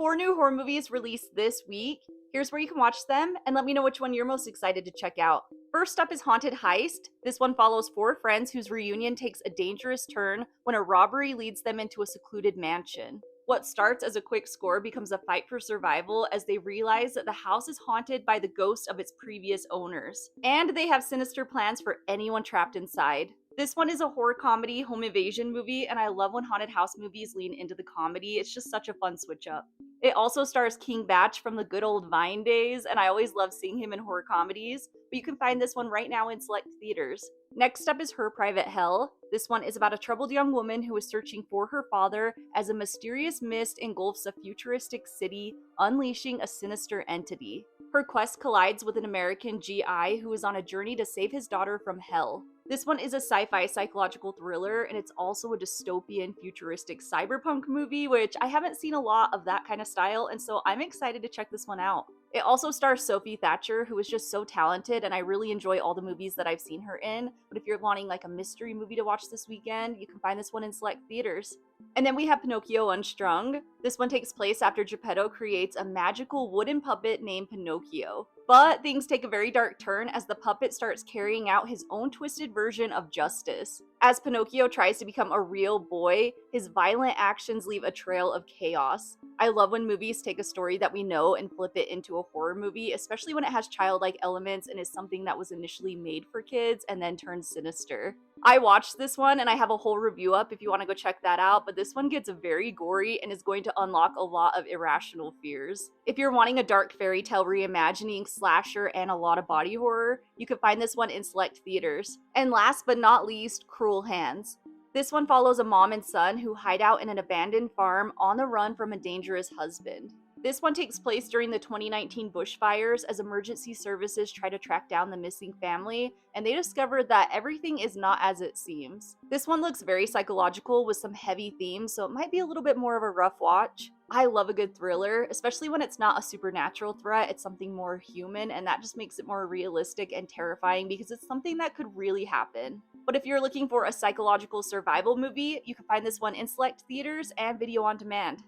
4 new horror movies released this week. Here's where you can watch them, and let me know which one you're most excited to check out. First up is Haunted Heist. This one follows 4 friends whose reunion takes a dangerous turn when a robbery leads them into a secluded mansion. What starts as a quick score becomes a fight for survival as they realize that the house is haunted by the ghost of its previous owners. And they have sinister plans for anyone trapped inside. This one is a horror comedy home invasion movie, and I love when haunted house movies lean into the comedy. It's just such a fun switch up. It also stars King Batch from the good old Vine days, and I always love seeing him in horror comedies, but you can find this one right now in select theaters. Next up is Her Private Hell. This one is about a troubled young woman who is searching for her father as a mysterious mist engulfs a futuristic city, unleashing a sinister entity. Her quest collides with an American GI who is on a journey to save his daughter from hell. This one is a sci-fi psychological thriller, and it's also a dystopian futuristic cyberpunk movie, which I haven't seen a lot of that kind of style, and so I'm excited to check this one out. It also stars Sophie Thatcher, who is just so talented, and I really enjoy all the movies that I've seen her in, but if you're wanting like a mystery movie to watch this weekend, you can find this one in select theaters. And then we have Pinocchio Unstrung. This one takes place after Geppetto creates a magical wooden puppet named Pinocchio. But things take a very dark turn as the puppet starts carrying out his own twisted version of justice. As Pinocchio tries to become a real boy, his violent actions leave a trail of chaos. I love when movies take a story that we know and flip it into a horror movie, especially when it has childlike elements and is something that was initially made for kids and then turns sinister. I watched this one and I have a whole review up if you want to go check that out, but this one gets very gory and is going to unlock a lot of irrational fears. If you're wanting a dark fairy tale reimagining, slasher, and a lot of body horror, you can find this one in select theaters. And last but not least, Cruel Hands. This one follows a mom and son who hide out in an abandoned farm on the run from a dangerous husband. This one takes place during the 2019 bushfires as emergency services try to track down the missing family, and they discover that everything is not as it seems. This one looks very psychological with some heavy themes, so it might be a little bit more of a rough watch. I love a good thriller, especially when it's not a supernatural threat, it's something more human, and that just makes it more realistic and terrifying because it's something that could really happen. But if you're looking for a psychological survival movie, you can find this one in select theaters and video on demand.